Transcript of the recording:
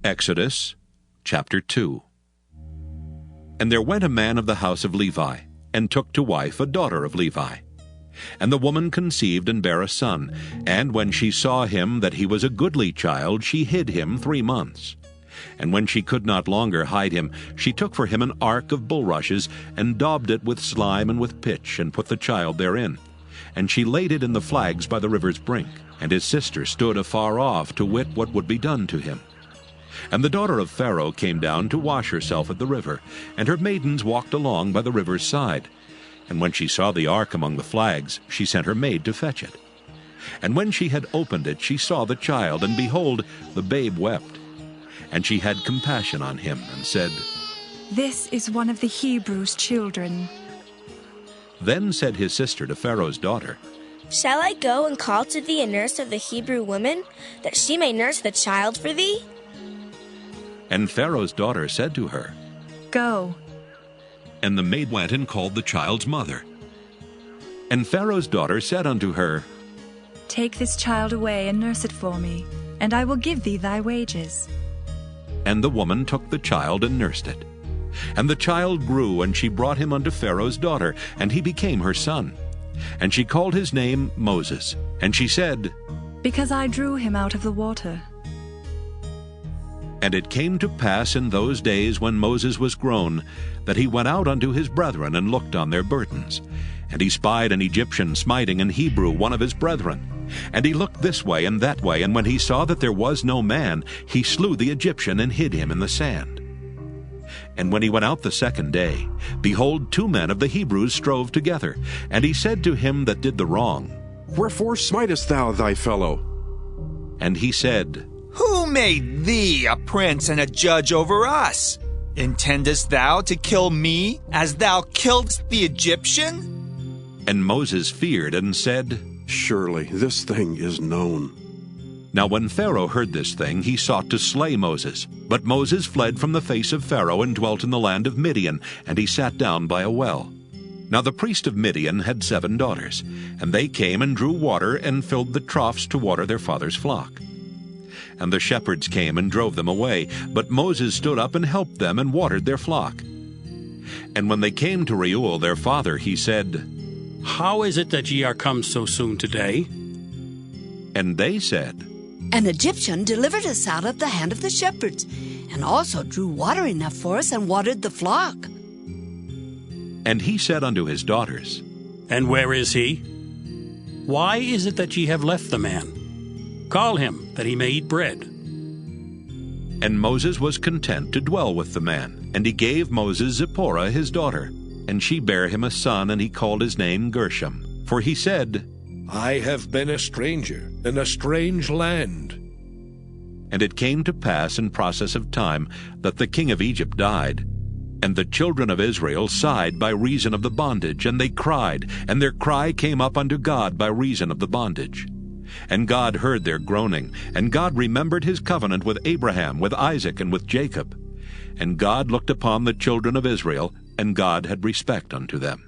Exodus chapter 2. And there went a man of the house of Levi, and took to wife a daughter of Levi. And the woman conceived and bare a son, and when she saw him that he was a goodly child, she hid him 3 months. And when she could not longer hide him, she took for him an ark of bulrushes, and daubed it with slime and with pitch, and put the child therein. And she laid it in the flags by the river's brink. And his sister stood afar off to wit what would be done to him. And the daughter of Pharaoh came down to wash herself at the river, and her maidens walked along by the river's side. And when she saw the ark among the flags, she sent her maid to fetch it. And when she had opened it, she saw the child, and behold, the babe wept. And she had compassion on him, and said, "This is one of the Hebrews' children." Then said his sister to Pharaoh's daughter, "Shall I go and call to thee a nurse of the Hebrew woman, that she may nurse the child for thee?" And Pharaoh's daughter said to her, "Go." And the maid went and called the child's mother. And Pharaoh's daughter said unto her, "Take this child away and nurse it for me, and I will give thee thy wages." And the woman took the child and nursed it. And the child grew, and she brought him unto Pharaoh's daughter, and he became her son. And she called his name Moses. And she said, "Because I drew him out of the water." And it came to pass in those days when Moses was grown, that he went out unto his brethren, and looked on their burdens. And he spied an Egyptian smiting an Hebrew, one of his brethren. And he looked this way and that way, and when he saw that there was no man, he slew the Egyptian, and hid him in the sand. And when he went out the second day, behold, 2 men of the Hebrews strove together. And he said to him that did the wrong, "Wherefore smitest thou thy fellow?" And he said, "Who made thee a prince and a judge over us? Intendest thou to kill me, as thou killedst the Egyptian?" And Moses feared, and said, "Surely this thing is known." Now when Pharaoh heard this thing, he sought to slay Moses. But Moses fled from the face of Pharaoh, and dwelt in the land of Midian, and he sat down by a well. Now the priest of Midian had 7 daughters, and they came and drew water, and filled the troughs to water their father's flock. And the shepherds came and drove them away, but Moses stood up and helped them, and watered their flock. And when they came to Reuel their father, he said, "How is it that ye are come so soon today?" And they said, "An Egyptian delivered us out of the hand of the shepherds, and also drew water enough for us and watered the flock." And he said unto his daughters, "And where is he? Why is it that ye have left the man? Call him, that he may eat bread." And Moses was content to dwell with the man. And he gave Moses Zipporah his daughter. And she bare him a son, and he called his name Gershom. For he said, "I have been a stranger in a strange land." And it came to pass in process of time that the king of Egypt died. And the children of Israel sighed by reason of the bondage, and they cried, and their cry came up unto God by reason of the bondage. And God heard their groaning, and God remembered his covenant with Abraham, with Isaac, and with Jacob. And God looked upon the children of Israel, and God had respect unto them.